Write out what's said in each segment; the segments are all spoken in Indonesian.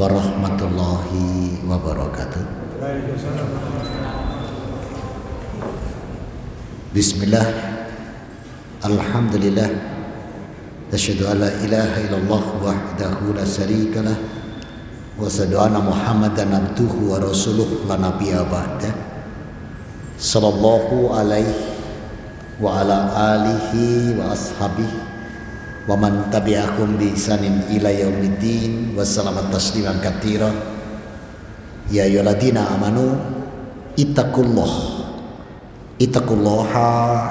warahmatullahi wabarakatuh. Bismillah, alhamdulillah, asyhadu an la ilaha illallah wahdahu la syarikalah wa asyhadu anna Muhammadan abduhu wa rasuluh la nabiyya ba'da. Sallallahu alaihi wa ala alihi wa ashabihi wa man tabi'akum bi ihsanin ila yaumiddin wa salamat tasliman katsira. Ya ayyuhalladzina amanu ittaqullaha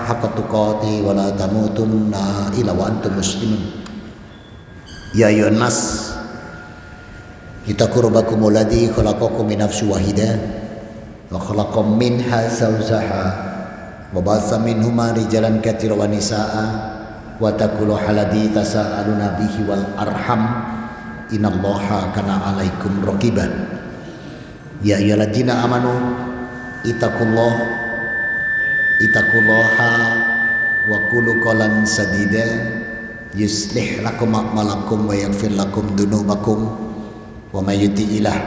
haqqa tuqatih wa la tamutunna illa wa antum muslimun. Ya ayyuhan nas ittaqu rabbakumul ladzi khalaqakum min nafsin wahidah wa khalaqa minha zawjaha wa bassa minhuma rijalan katsiran wa nisaa'a wa taqulu haladzi tasaaluna bihi wal arham innallaha kana 'alaikum raqiban. Ya ayyuhalladzina amanu ittaqullaha wa qulu qawlan sadida yuslih lakum a'malakum wa yaghfir lakum dzunubakum wa may yuti'illah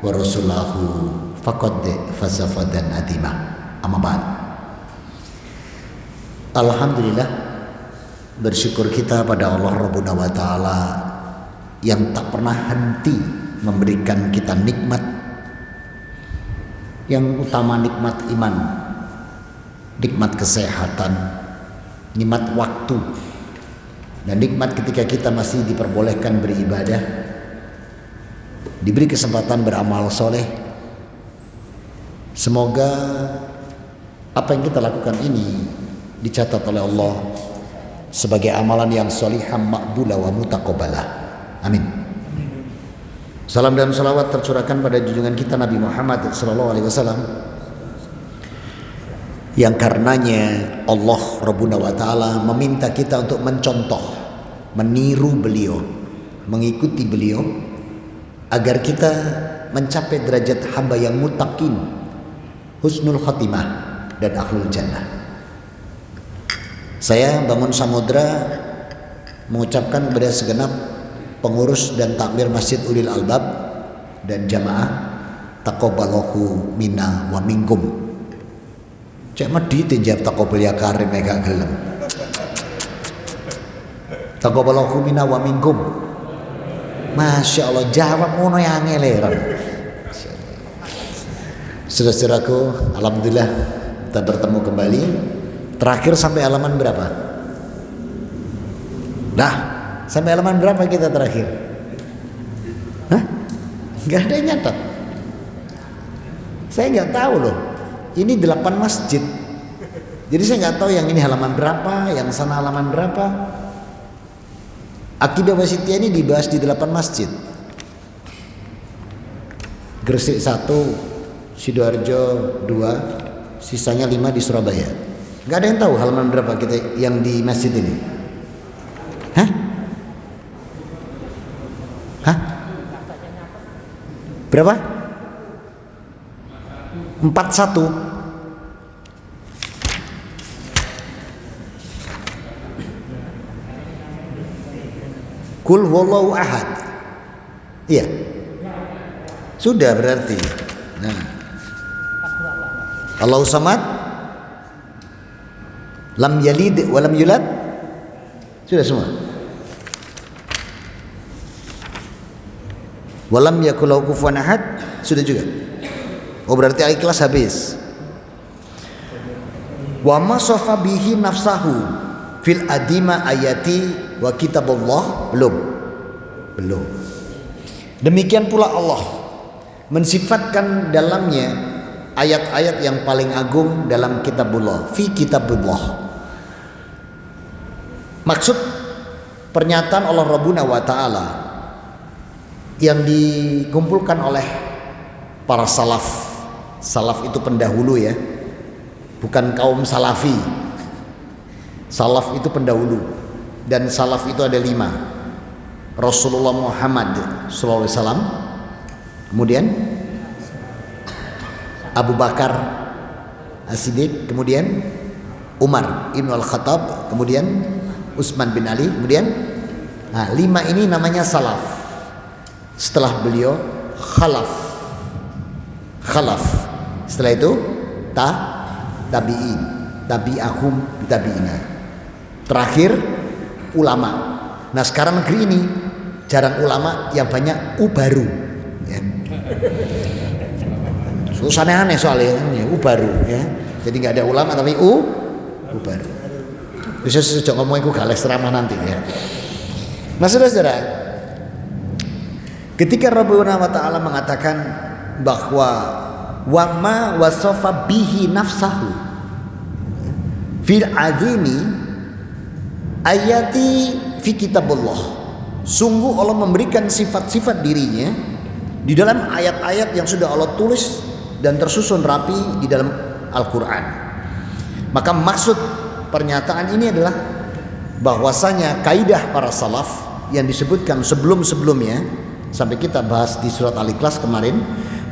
wa rasulahu faqad faza fawzan 'azima. Amma ba'd. Alhamdulillah, bersyukur kita pada Allah Rabbuna wa ta'ala yang tak pernah henti memberikan kita nikmat. Yang utama nikmat iman, nikmat kesehatan, nikmat waktu, dan nikmat ketika kita masih diperbolehkan beribadah, diberi kesempatan beramal soleh. Semoga apa yang kita lakukan ini dicatat oleh Allah sebagai amalan yang sholihah, maqbulah wa mutaqabbalah. Amin. Salam dan salawat tercurahkan pada junjungan kita Nabi Muhammad sallallahu alaihi wasallam, yang karenanya Allah Rabbuna wa ta'ala meminta kita untuk mencontoh, meniru beliau, mengikuti beliau, agar kita mencapai derajat hamba yang muttaqin, husnul khatimah, dan ahlul jannah. Saya Bangun Samudra mengucapkan kepada segenap pengurus dan takmir Masjid Ulil Albab dan jamaah, taqabbalallahu minna wa minkum. Cek medhi tinjab taqabbal ya karim gak gelem. Taqabbalallahu minna wa minkum. Masya Allah, jawab ngono yang angeleran. Saudara-saudaraku, alhamdulillah kita bertemu kembali. Terakhir sampai halaman berapa? Nah, sampai halaman berapa kita terakhir? Hah? Gak ada yang nyatat. Saya nggak tahu loh. Ini 8 masjid. Jadi saya nggak tahu yang ini halaman berapa, yang sana halaman berapa. Akidah Wasitiyah ini dibahas di 8 masjid. Gresik 1, Sidoarjo 2, sisanya 5 di Surabaya. Nggak ada yang tahu halaman berapa kita yang di masjid ini. Hah? Hah? Berapa? 41. Qul huwallahu ahad. Iya. Sudah berarti. Nah. Allahu samad. Lam yalid wa lam yulad. Sudah semua. Walam yakul lahu kufuwan ahad. Sudah juga. Oh, berarti Al-Ikhlas habis. Wa ma safa bihi nafsahu fil adima ayati wa kitabullah. Belum. Demikian pula Allah mensifatkan dalamnya ayat-ayat yang paling agung dalam kitabullah, fi kitabullah. Maksud pernyataan Allah Rabbuna wa ta'ala yang dikumpulkan oleh para salaf. Salaf itu pendahulu ya, bukan kaum salafi. Salaf itu pendahulu, dan salaf itu ada 5. Rasulullah Muhammad SAW, kemudian Abu Bakar As-Siddiq, kemudian Umar Ibn Al-Khattab, kemudian Utsman bin Ali, kemudian 5 ini namanya salaf. Setelah beliau khalaf. Setelah itu tabi'in, tabi'ahum tabi'ina. Terakhir ulama. Nah sekarang negeri ini jarang ulama, yang banyak ubaru ya. Susah aneh soalnya ya, ubaru ya. Jadi nggak ada ulama tapi ubaru. Bisa sejak ngomong itu gales ceramah nanti ya. Nah saudara-saudara, ketika Rabbuna wa ta'ala mengatakan bahwa wa ma wasafa bihi nafsahu fil azimi ayati fi kitabullah. Sungguh Allah memberikan sifat-sifat dirinya di dalam ayat-ayat yang sudah Allah tulis dan tersusun rapi di dalam Al-Quran. Maka maksud pernyataan ini adalah bahwasanya kaidah para salaf yang disebutkan sebelum-sebelumnya sampai kita bahas di surat Al-Ikhlas kemarin,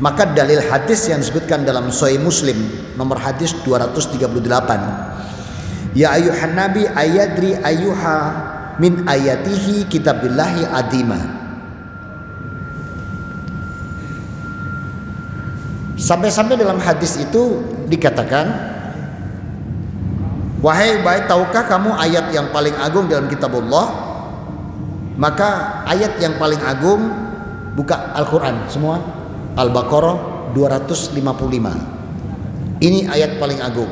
maka dalil hadis yang disebutkan dalam Sahih Muslim nomor hadis 238, ya ayuhan nabi ayadri ayuha min ayatihi kitabillahi adima. Sampai-sampai dalam hadis itu dikatakan, wahai baik, tahukah kamu ayat yang paling agung dalam kitabullah? Maka ayat yang paling agung, buka Al-Quran semua, Al-Baqarah 255. Ini ayat paling agung,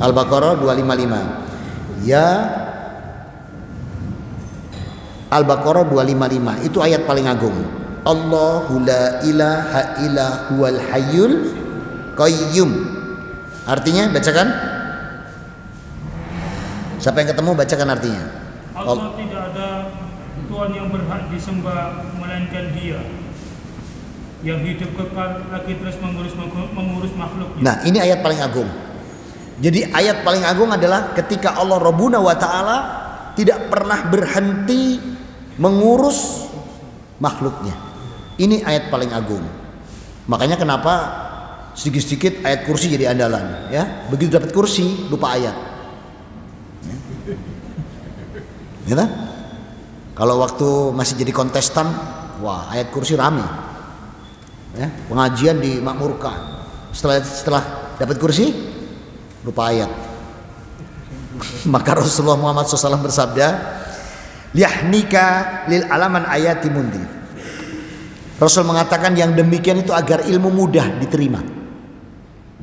Al-Baqarah 255. Ya, Al-Baqarah 255 itu ayat paling agung. Allahu la ilaha illa huwal hayyul qayyum. Artinya bacakan. Siapa yang ketemu bacakan artinya. Allah tidak ada Tuhan yang berhak disembah melainkan Dia yang hidup kekal lagi terus mengurus makhluknya. Nah, ini ayat paling agung. Jadi ayat paling agung adalah ketika Allah Rabbuna wa ta'ala tidak pernah berhenti mengurus makhluknya. Ini ayat paling agung. Makanya kenapa sedikit-sedikit ayat kursi jadi andalan ya. Begitu dapat kursi lupa ayat ya. Kalau waktu masih jadi kontestan, wah ayat kursi rame ya. Pengajian dimakmurkan. Setelah dapat kursi lupa ayat. Maka Rasulullah Muhammad SAW bersabda, liyahnika lil alaman ayati mundi. Rasul mengatakan yang demikian itu agar ilmu mudah diterima.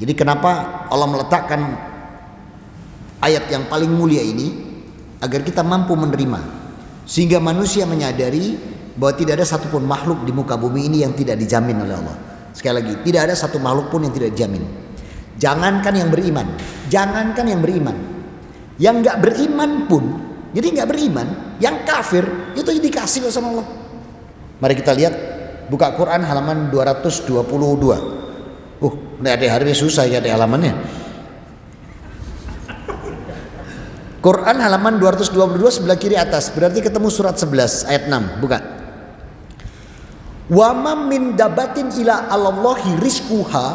Jadi kenapa Allah meletakkan ayat yang paling mulia ini? Agar kita mampu menerima, sehingga manusia menyadari bahwa tidak ada satupun makhluk di muka bumi ini yang tidak dijamin oleh Allah. Sekali lagi, tidak ada satu makhluk pun yang tidak dijamin. Jangankan yang beriman, yang nggak beriman pun, jadi nggak beriman, yang kafir itu dikasih sama Allah. Mari kita lihat, buka Quran halaman 222. Ini ada hari susah ya ada halamannya. Quran halaman 222 sebelah kiri atas, berarti ketemu surat 11 ayat 6. Buka. Wa mam min dabatin ila Allahi rizquha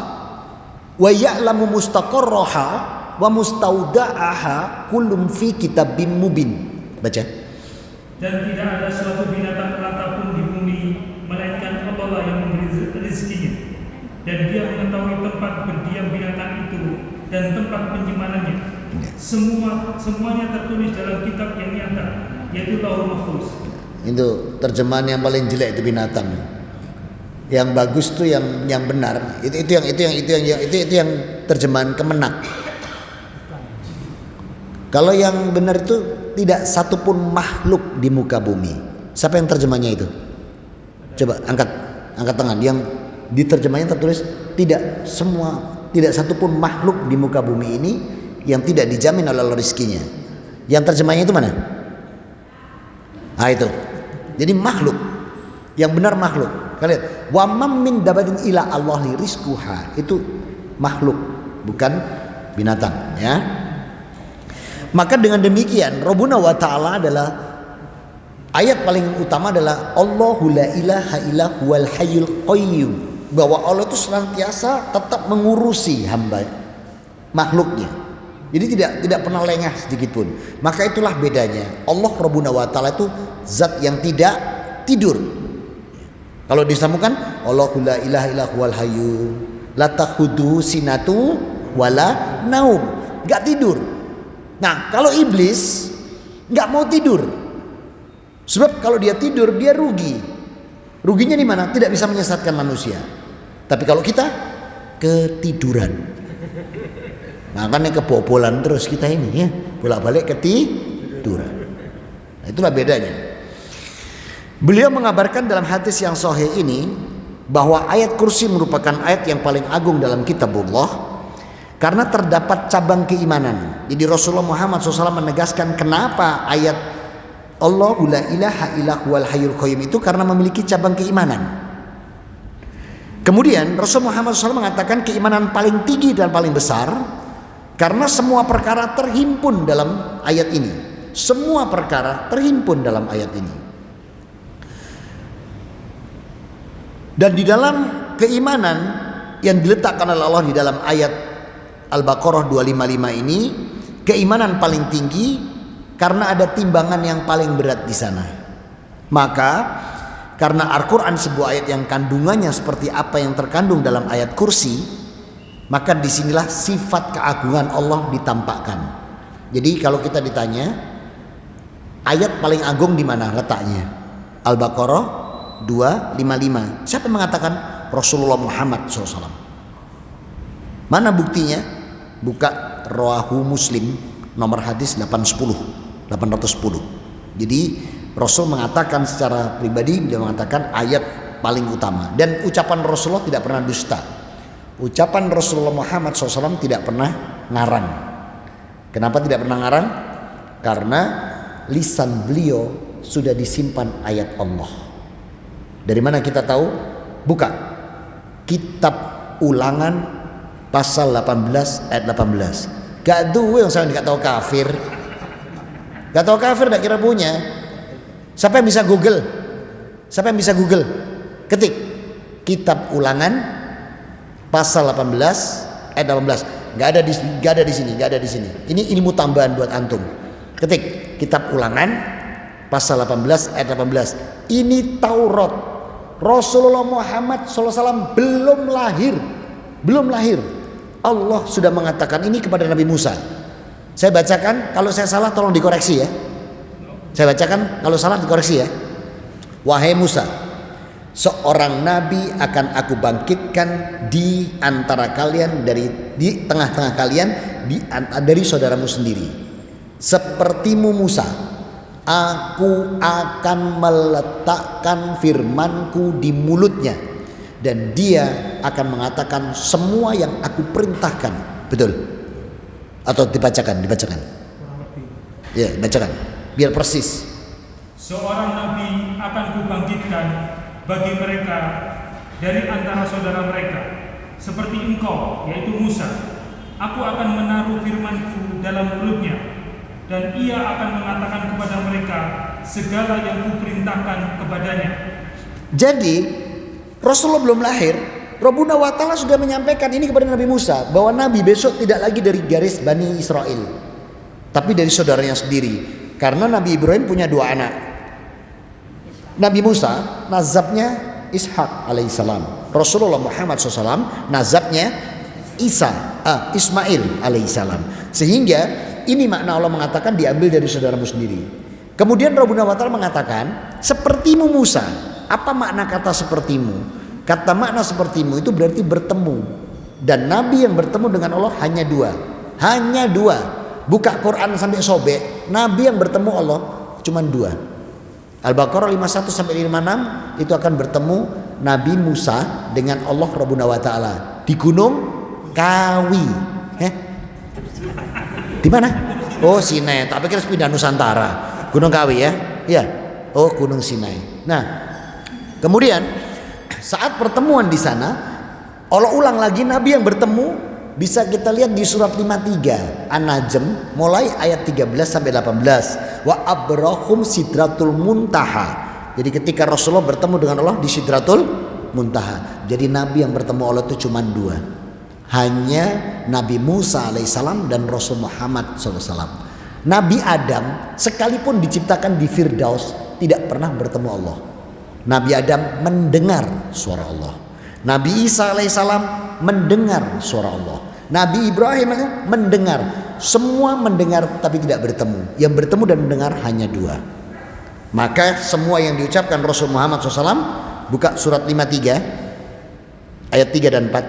wa ya'lamu mustaqarraha wa mustauda'aha kullum fi kitabim mubin. Baca. Dan tidak ada suatu binatang melata pun di bumi melainkan Allah yang memberi rezekinya, dan Dia mengetahui tempat berdiam binatang itu dan tempat penyimpanannya. Semuanya tertulis dalam kitab yang nyata, yaitu Lauhul Mahfuz. Itu terjemahan yang paling jelek itu binatang. Yang bagus tuh yang benar. Itu yang terjemahan Kemenak. Kalau yang benar itu tidak satupun makhluk di muka bumi. Siapa yang terjemahnya itu? Coba angkat tangan. Yang diterjemahnya tertulis tidak satupun makhluk di muka bumi ini yang tidak dijamin oleh Allah rezekinya. Yang terjemahnya itu mana? Itu. Jadi makhluk. Yang benar makhluk. Kalian, wa mam min dabatin ila Allahi rizquha. Itu makhluk, bukan binatang, ya. Maka dengan demikian Rabbuna wa ta'ala adalah ayat paling utama adalah Allahu la ilaha illa huwal hayyul qayyum. Bahwa Allah itu senantiasa tetap mengurusi hamba makhluknya. Jadi tidak pernah lengah sedikit pun. Maka itulah bedanya. Allah Rabbuna wa ta'ala itu zat yang tidak tidur. Kalau disambungkan Allahu la ilaha illa huwal hayyu la takhuduhu sinatu wala naum, enggak tidur. Nah, kalau iblis enggak mau tidur. Sebab kalau dia tidur dia rugi. Ruginya di mana? Tidak bisa menyesatkan manusia. Tapi kalau kita ketiduran, makanya kebobolan terus kita ini ya, bolak-balik ketiduran. Nah, itulah bedanya. Beliau mengabarkan dalam hadis yang sahih ini bahwa ayat kursi merupakan ayat yang paling agung dalam kitabullah karena terdapat cabang keimanan. Jadi Rasulullah Muhammad SAW menegaskan kenapa ayat Allahu la ilaha illa huwal hayyul qayyum itu karena memiliki cabang keimanan. Kemudian Rasul Muhammad SAW mengatakan keimanan paling tinggi dan paling besar karena semua perkara terhimpun dalam ayat ini. Semua perkara terhimpun dalam ayat ini. Dan di dalam keimanan yang diletakkan oleh Allah di dalam ayat Al-Baqarah 255 ini, keimanan paling tinggi karena ada timbangan yang paling berat di sana. Maka karena Al-Quran sebuah ayat yang kandungannya seperti apa yang terkandung dalam ayat kursi, maka disinilah sifat keagungan Allah ditampakkan. Jadi kalau kita ditanya ayat paling agung di mana letaknya? Al-Baqarah 255. Siapa yang mengatakan? Rasulullah Muhammad SAW. Mana buktinya? Buka Rawahu Muslim nomor hadis 810. Jadi Rasul mengatakan secara pribadi, dia mengatakan ayat paling utama. Dan ucapan Rasulullah tidak pernah dusta. Ucapan Rasulullah Muhammad SAW tidak pernah ngarang. Kenapa tidak pernah ngarang? Karena lisan beliau sudah disimpan ayat Allah. Dari mana kita tahu? Buka kitab Ulangan pasal 18 ayat 18. Gak duwe yang saya gak tahu kafir. Gak tahu kafir gak kira punya. Siapa yang bisa Google? Siapa yang bisa Google? Ketik kitab Ulangan pasal 18 ayat 18. Gak ada di sini. Ini ilmu tambahan buat antum. Ketik kitab Ulangan pasal 18 ayat 18. Ini Taurat. Rasulullah Muhammad SAW belum lahir. Allah sudah mengatakan ini kepada Nabi Musa. Saya bacakan, kalau saya salah tolong dikoreksi ya. Saya bacakan, kalau salah dikoreksi ya. Wahai Musa, seorang nabi akan aku bangkitkan di antara kalian di tengah-tengah kalian dari saudaramu sendiri. Sepertimu Musa, aku akan meletakkan firmanku di mulutnya dan dia akan mengatakan semua yang aku perintahkan. Betul? Atau dibacakan? Ya, bacakan biar persis. Seorang nabi akan kubangkitkan bagi mereka dari antara saudara mereka seperti engkau, yaitu Musa. Aku akan menaruh firmanku dalam mulutnya dan ia akan mengatakan kepada mereka segala yang kuperintahkan kepadanya. Jadi Rasulullah belum lahir, Rabbuna wa ta'ala sudah menyampaikan ini kepada Nabi Musa, bahwa Nabi besok tidak lagi dari garis Bani Israel, tapi dari saudaranya sendiri. Karena Nabi Ibrahim punya dua anak. Nabi Musa nazabnya Ishak alaihissalam. Rasulullah Muhammad SAW nazabnya Ismail alaihissalam. Sehingga ini makna Allah mengatakan diambil dari saudaramu sendiri. Kemudian Rabbuna wa ta'ala mengatakan sepertimu Musa. Apa makna kata sepertimu? Kata makna sepertimu itu berarti bertemu. Dan Nabi yang bertemu dengan Allah hanya dua. Buka Quran sampai sobek. Nabi yang bertemu Allah cuma dua. Al-Baqarah 51 sampai 56 itu akan bertemu Nabi Musa dengan Allah Rabbuna wa ta'ala di Gunung Kawi. Di mana? Oh, Sinai. Tak pikir pindah Nusantara. Gunung Kawi ya? Iya. Oh, Gunung Sinai. Nah, kemudian saat pertemuan di sana, Allah ulang lagi Nabi yang bertemu. Bisa kita lihat di surat 53 An-Najm mulai ayat 13 sampai 18. Wa abrahum sidratul muntaha. Jadi ketika Rasulullah bertemu dengan Allah di Sidratul Muntaha. Jadi Nabi yang bertemu Allah itu cuma dua. Hanya Nabi Musa alaihissalam dan Rasul Muhammad SAW. Nabi Adam sekalipun diciptakan di Firdaus tidak pernah bertemu Allah. Nabi Adam mendengar suara Allah. Nabi Isa alaihissalam mendengar suara Allah. Nabi Ibrahim mendengar. Semua mendengar tapi tidak bertemu. Yang bertemu dan mendengar hanya dua. Maka semua yang diucapkan Rasul Muhammad SAW, buka surat 53 ayat 3 dan 4.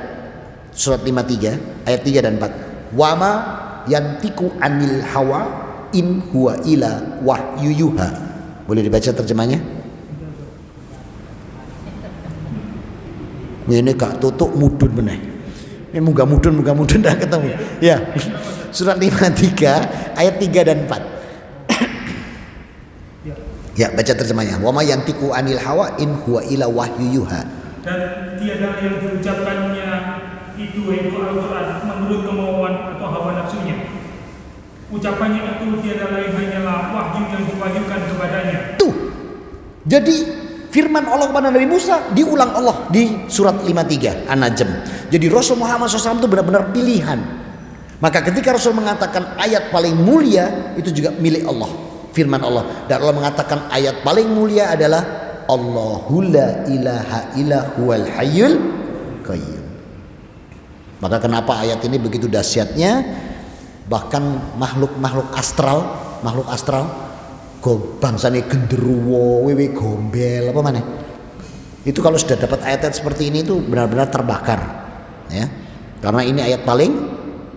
Surat 53 ayat 3 dan 4. Wama yantiku anil hawa in huwa ila wahyuyuha. Boleh dibaca terjemahnya? Ini kak tutuk mudun bener. Ini muga mudun dah ketemu. Ya. Surat 53 ayat 3 dan 4. Ya, baca terjemahnya. Wa ma yantiqu anil hawa in huwa ila wahyuyuha. Dan tiada yang diucapkannya itu yaitu Al-Quran menurut kemauan atau hawa nafsunya. Ucapannya itu tiada lain hanyalah wahyu yang diwahyukan kepadanya. Tuh. Jadi firman Allah kepada Nabi Musa diulang Allah di surat 53 An-Najm. Jadi Rasul Muhammad SAW itu benar-benar pilihan. Maka ketika Rasul mengatakan ayat paling mulia itu juga milik Allah, firman Allah. Dan Allah mengatakan ayat paling mulia adalah Allahu la ilaha illa huwal hayyul qayyum. Maka kenapa ayat ini begitu dahsyatnya? Bahkan makhluk astral bangsane genderuwo, wewe gombel apa mana? Itu kalau sudah dapat ayat-ayat seperti ini itu benar-benar terbakar, ya. Karena ini ayat paling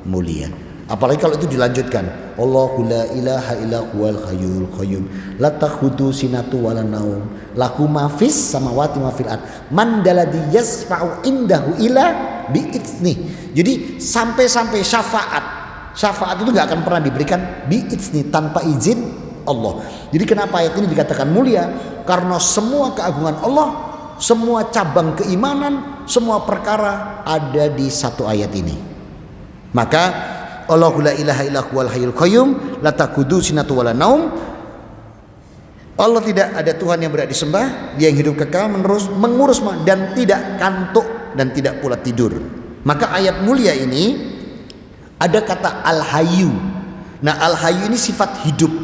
mulia. Apalagi kalau itu dilanjutkan, Allahu la ilaha illa huwal hayyul qayyum, la takhudu sinatu wala naum, lahu ma fis samawati wa fil ard, man dalladzi yasfa'u indahu ila bi'izni. Jadi sampai syafaat itu enggak akan pernah diberikan bi'izni, tanpa izin Allah. Jadi kenapa ayat ini dikatakan mulia? Karena semua keagungan Allah, semua cabang keimanan, semua perkara ada di satu ayat ini. Maka Allahu la ilaha illa huwal hayyul qayyum, la taqudu sinatu wala naum. Allah tidak ada Tuhan yang berhak disembah, Dia yang hidup kekal menerus mengurus dan tidak kantuk dan tidak pula tidur. Maka ayat mulia ini ada kata al-hayyu. Nah, al-hayyu ini sifat hidup.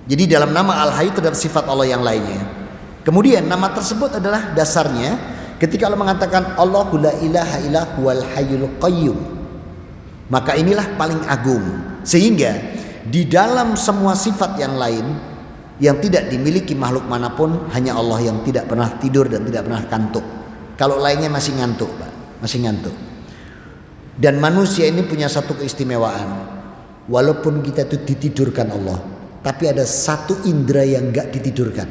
Jadi dalam nama Al-Hayyu terdapat sifat Allah yang lainnya. Kemudian nama tersebut adalah dasarnya ketika Allah mengatakan Allahu la ilaha illa huwal hayyul qayyum. Maka inilah paling agung. Sehingga di dalam semua sifat yang lain yang tidak dimiliki makhluk manapun, hanya Allah yang tidak pernah tidur dan tidak pernah kantuk. Kalau lainnya masih ngantuk, Pak. Masih ngantuk. Dan manusia ini punya satu keistimewaan. Walaupun kita itu ditidurkan Allah, tapi ada satu indera yang enggak ditidurkan.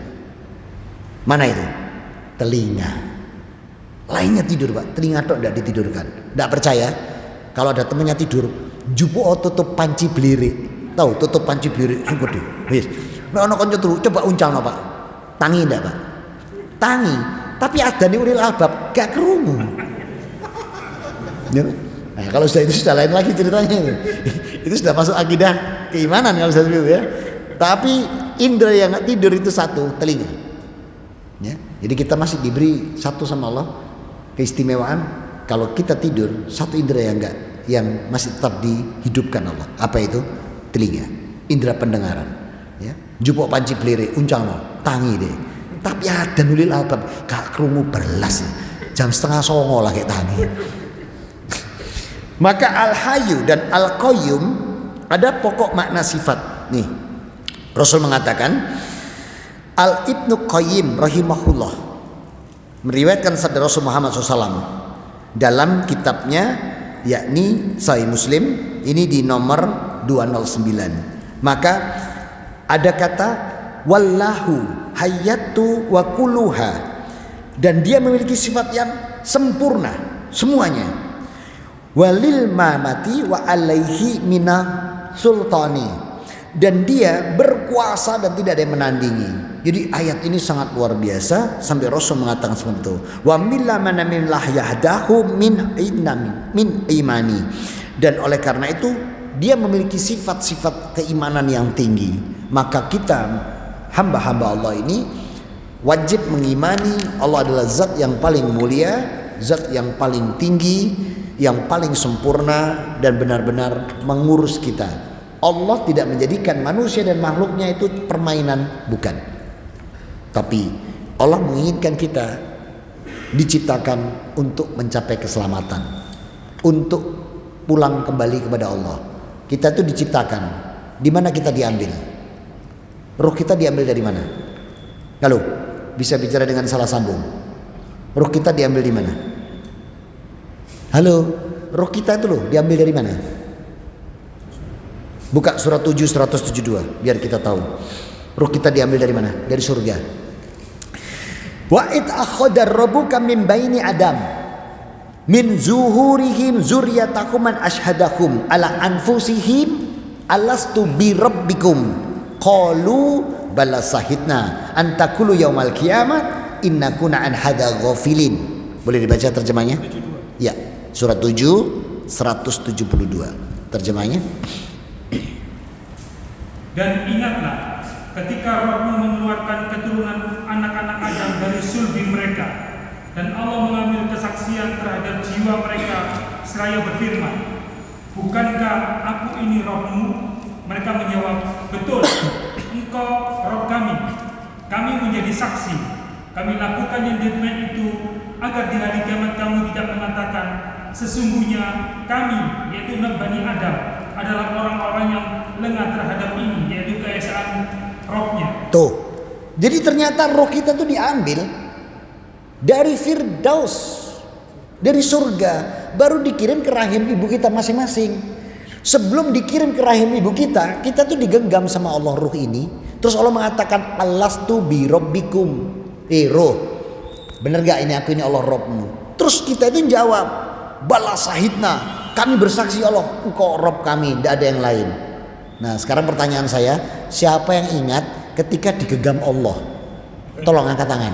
Mana itu? Telinga. Lainnya tidur, Pak. Telinga tok enggak ditidurkan. Enggak percaya? Kalau ada temannya tidur, jupo tutup panci belirik. Tahu tutup panci belirik sing gede. Wis. Nek ana kanca turu, coba uncalno, Pak. Tangi ndak, Pak? Tangi. Tapi adane ulil albab gak kerungu. Nah, kalau sudah itu sudah lain lagi ceritanya. Itu sudah masuk akidah keimanan kalau sudah begitu ya. Tapi indera yang nggak tidur itu satu, telinga. Ya, jadi kita masih diberi satu sama Allah keistimewaan. Kalau kita tidur, satu indera yang masih tetap dihidupkan Allah. Apa itu? Telinga, indera pendengaran. Ya, jupuk panci belirik, uncalno, tangi deh. Tapi ada nulil albab, gak krungu berlas. Jam 8:30 lah kayak tangi. Maka al-hayyu dan al-qayyum ada pokok makna sifat. Nih, Rasul mengatakan Al-Ibnu Qayyim rahimahullah meriwayatkan sabda Rasul Muhammad SAW dalam kitabnya yakni Sahih Muslim, ini di nomor 209. Maka ada kata wallahu hayyatu wa kulluha, dan dia memiliki sifat yang sempurna semuanya. Walil mamati wa alaihi mina sultani, dan dia berkuasa dan tidak ada yang menandingi. Jadi ayat ini sangat luar biasa sampai Rasul mengatakan seperti itu. Wa milla man la yahdahu min imani, dan oleh karena itu dia memiliki sifat-sifat keimanan yang tinggi. Maka kita hamba-hamba Allah ini wajib mengimani Allah adalah zat yang paling mulia, zat yang paling tinggi, yang paling sempurna dan benar-benar mengurus kita. Allah tidak menjadikan manusia dan makhluknya itu permainan, bukan. Tapi Allah menginginkan kita diciptakan untuk mencapai keselamatan, untuk pulang kembali kepada Allah. Kita itu diciptakan, di mana kita diambil? Ruh kita diambil dari mana? Halo, bisa bicara dengan salah sambung. Ruh kita diambil di mana? Halo, ruh kita itu loh diambil dari mana? Buka surat 7 172 biar kita tahu. Ruh kita diambil dari mana? Dari surga. Wa id akhadha rabbuka min baini adam min zuhurihim zurriyatahum man ashhadahum ala anfusihim alastu bi rabbikum qalu bala sahidna an taqulu yaumal qiyamah inna kunna an hada ghafilin. Boleh dibaca terjemahnya? Ya, surat 7 172 terjemahnya. Dan ingatlah ketika Rabbmu mengeluarkan keturunan anak-anak Adam dari sulbi mereka, dan Allah mengambil kesaksian terhadap jiwa mereka seraya berfirman, bukankah aku ini Rabbmu? Mereka menjawab, betul, engkau Rabb kami. Kami menjadi saksi. Kami lakukan yang demikian itu agar di hari kiamat kamu tidak mengatakan, sesungguhnya kami, yaitu Bani Adam, adalah orang-orang yang lengah terhadap ini, yaitu keesaan rohnya. Tuh, jadi ternyata roh kita tuh diambil dari Firdaus, dari surga, baru dikirim ke rahim ibu kita masing-masing. Sebelum dikirim ke rahim ibu kita tuh digenggam sama Allah ruh ini. Terus Allah mengatakan, alastu bi rabbikum. Roh, bener gak ini aku ini Allah Rabbmu? Terus kita itu jawab, bala sahidna, kami bersaksi Allah, engkau Rabb kami, tidak ada yang lain. Nah sekarang pertanyaan saya, siapa yang ingat ketika digenggam Allah? Tolong angkat tangan.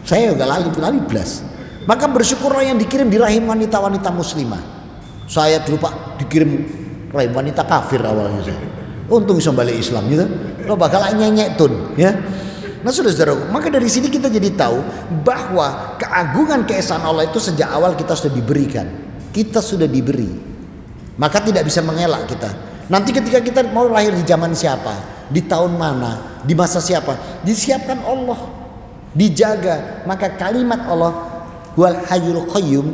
Saya juga lali blas. Maka bersyukurlah yang dikirim di rahim wanita-wanita muslimah. Saya dulu Pak dikirim rahim wanita kafir awalnya saya. Untung bisa balik Islam gitu. Lo bakal nyenyek tun ya. Nah saudara-saudara, maka dari sini kita jadi tahu bahwa keagungan keesaan Allah itu sejak awal kita sudah diberikan. Kita sudah diberi. Maka tidak bisa mengelak kita. Nanti ketika kita mau lahir di zaman siapa, di tahun mana, di masa siapa, disiapkan Allah, dijaga. Maka kalimat Allah wal hayyul qayyum,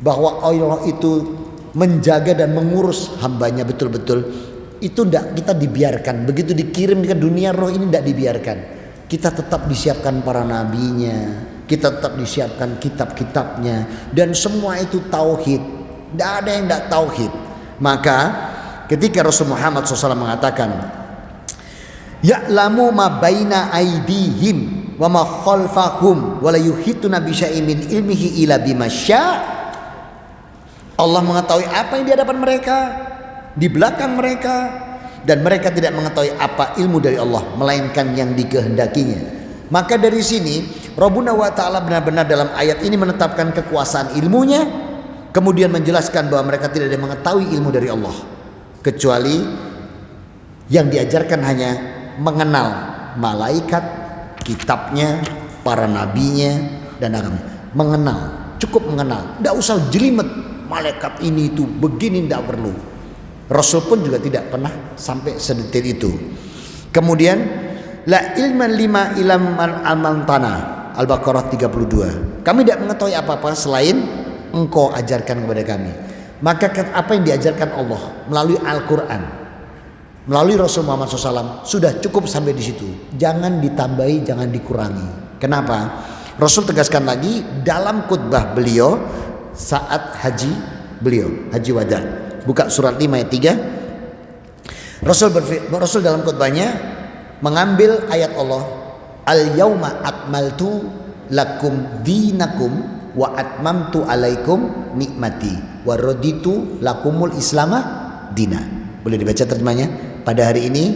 bahwa Allah itu menjaga dan mengurus hambanya betul-betul, itu tidak kita dibiarkan. Begitu dikirim ke dunia roh ini tidak dibiarkan. Kita tetap disiapkan para nabinya, kita tetap disiapkan kitab-kitabnya, dan semua itu tauhid. Tidak ada yang tidak tauhid. Maka ketika Rasul Muhammad SAW mengatakan, ya'lamu ma baina aidihim wa ma khalfahum wa la yuhituna bi syai'in min ilmihi illa bima syaa'. Allah mengetahui apa yang di hadapan mereka, di belakang mereka, dan mereka tidak mengetahui apa ilmu dari Allah melainkan yang dikehendakinya. Maka dari sini Rabbuna wa ta'ala benar-benar dalam ayat ini menetapkan kekuasaan ilmunya, kemudian menjelaskan bahwa mereka tidak ada mengetahui ilmu dari Allah, kecuali yang diajarkan hanya mengenal malaikat, kitabnya, para nabinya, dan agama. Mengenal, cukup mengenal, tidak usah jelimet malaikat ini itu begini, tidak perlu. Rasul pun juga tidak pernah sampai sedetil itu. Kemudian la ilman lima ilam amantana, Al-Baqarah 32. Kami tidak mengetahui apa-apa selain engkau ajarkan kepada kami. Maka apa yang diajarkan Allah melalui Al-Quran, melalui Rasul Muhammad SAW sudah cukup sampai di situ. Jangan ditambahi, jangan dikurangi. Kenapa? Rasul tegaskan lagi dalam khutbah beliau saat haji beliau, haji wada. Buka surat 5 ayat 3. Rasul dalam khutbahnya mengambil ayat Allah, al-yauma akmaltu lakum dinakum wa atmamtu alaikum nikmati wa raditu lakumul islamah dina. Boleh dibaca terjemahnya? Pada hari ini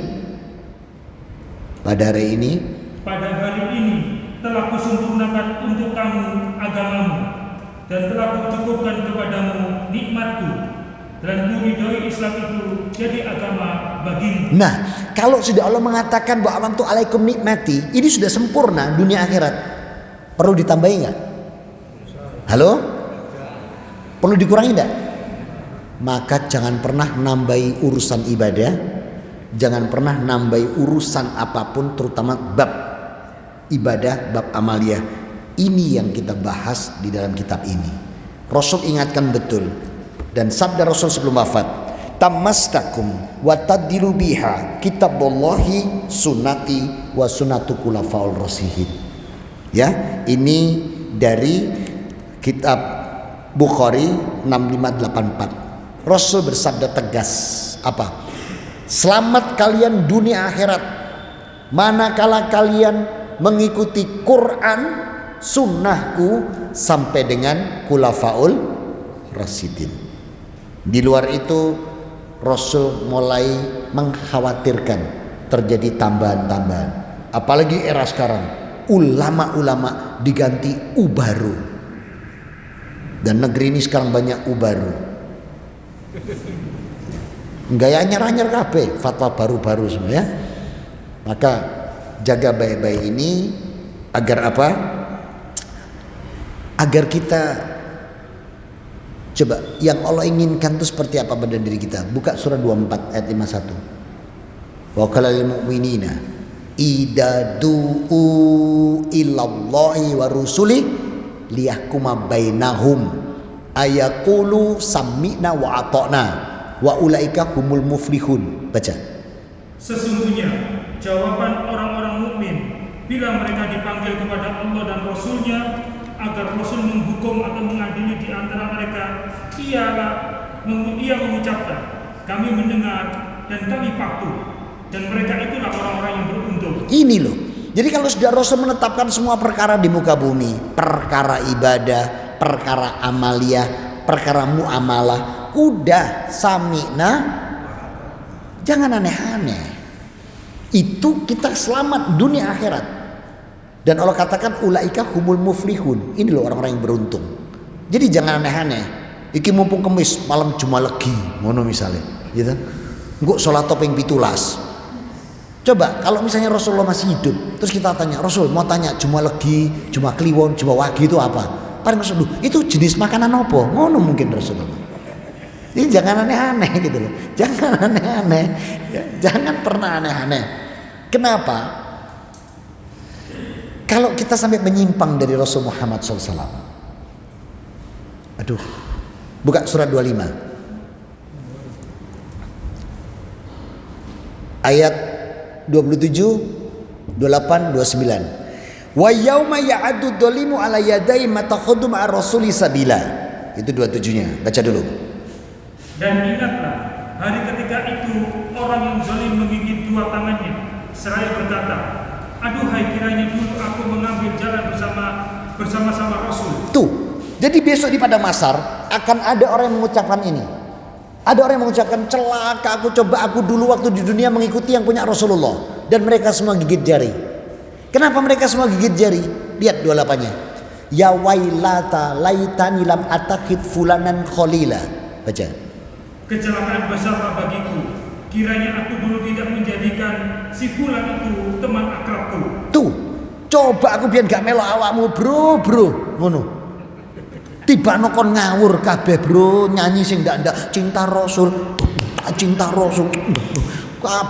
telah kusempurnakan untuk kamu agamamu, dan telah kucukupkan kepadamu nikmatku, dan kuridhoi Islam itu jadi agama bagimu. Nah, kalau sudah Allah mengatakan bahwa amantu alaikum nikmati, ini sudah sempurna dunia akhirat. Perlu ditambahi nggak? Halo? Perlu dikurangi nggak? Maka jangan pernah nambahi urusan ibadah, jangan pernah nambahi urusan apapun, terutama bab ibadah, bab amaliyah. Ini yang kita bahas di dalam kitab ini. Rasul ingatkan betul, dan sabda Rasul sebelum wafat, tamastakum wa tadilu biha kitabullahi sunnati wa sunnatu khulafaur rasyidin. Ya, ini dari kitab Bukhari 6584. Rasul bersabda tegas, apa? Selamat kalian dunia akhirat manakala kalian mengikuti Quran, sunnahku sampai dengan khulafaul rasyidin. Di luar itu Rasul mulai mengkhawatirkan terjadi tambahan-tambahan. Apalagi era sekarang, ulama-ulama diganti ubaru. Dan negeri ini sekarang banyak ubaru. Gaya anyar-anyar kabeh, fatwa baru-baru semua ya. Maka jaga baik-baik ini agar apa? Agar kita coba yang Allah inginkan itu seperti apa pada diri kita. Buka surah 24 ayat 51. Wa qala lil mu'minina idza du'u ilallahi wa rusuli liyahkuma bainahum ayaqulu sami'na wa ata'na wa ulaika humul muflihun. Baca. Sesungguhnya jawaban orang-orang mukmin bila mereka dipanggil kepada Allah dan Rasul-Nya agar Rasul menghukum atau mengadili di antara mereka, ia mengucapkan, kami mendengar dan kami patuh, dan mereka itulah orang-orang yang beruntung. Ini loh. Jadi kalau sudah Rasul menetapkan semua perkara di muka bumi, perkara ibadah, perkara amaliyah, perkara muamalah, udah sami'na, jangan aneh-aneh. Itu kita selamat dunia akhirat. Dan Allah katakan ulaika humul muflihun. Ini loh orang-orang yang beruntung. Jadi jangan aneh-aneh. Iki mumpung kemis malam Jumat legi, ngono misalnya, gitu. Engko salat topeng pitulas. Coba kalau misalnya Rasulullah masih hidup, terus kita tanya, Rasul mau tanya Jumat legi, Jumat kliwon, Jumat wagi itu apa? Paling Rasul, itu jenis makanan apa? Ngono mungkin Rasulullah. Jadi jangan aneh-aneh gitu loh. Jangan aneh-aneh. Jangan pernah aneh-aneh. Kenapa? Kalau kita sampai menyimpang dari Rasul Muhammad SAW. Aduh. Buka surat 25. Ayat 27, 28, 29. Wa yauma ya'addu dzalimu ala yadai matakhuddu ma'a rasuli sabila. Itu 27-nya. Baca dulu. Dan ingatlah hari ketika itu orang yang zalim menggigit dua tangannya seraya berkata, aduhai kiranya dulu aku mengambil jalan bersama-sama Rasul. Tuh. Jadi besok di Padang Mahsyar akan ada orang yang mengucapkan ini. Ada orang yang mengucapkan celaka aku dulu waktu di dunia mengikuti yang punya Rasulullah, dan mereka semua gigit jari. Kenapa mereka semua gigit jari? Lihat 28-nya. Ya wailata laitani lam atakid fulanan khalila. Baca. Kecelakaan besar bagiku, kiranya aku dulu tidak menjadikan si fulan itu teman akrabku. Tuh, coba aku biar gak melok awakmu bro, ngono. Tiba nokon ngawur kabeh bro, nyanyi sing ndak cinta Rasul. Kabeh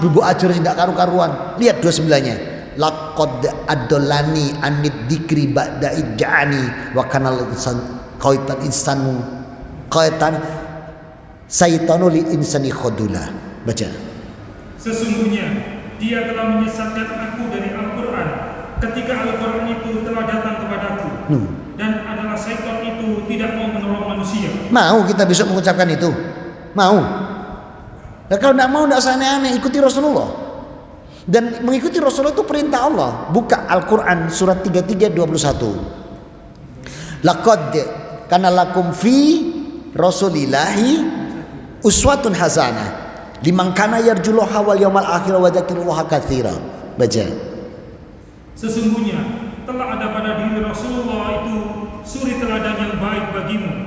mbok ajar sing ndak karu-karuan. Lihat 29-nya. Laqad adolani anid dikri ba'da ij'ani wa kanal insan qaitan saitanu li insani khadula. Baca. Sesungguhnya dia telah menyesatkan aku dari Al-Quran ketika Al-Quran itu telah datang kepadaku. Dan adalah syaitan itu tidak mau menolong manusia. Mau kita besok mengucapkan itu? Mau? Nah, kalau tidak mau tidak usah aneh-aneh, ikuti Rasulullah. Dan mengikuti Rasulullah itu perintah Allah. Buka Al-Quran surat 33:21. Laqad kana lakum fi Rasulillahi uswatun hasanah liman kana yarjullaha wal yawmal akhir wa dzakirallaha katsira. Baca. Sesungguhnya telah ada pada diri Rasulullah itu suri teladan yang baik bagimu,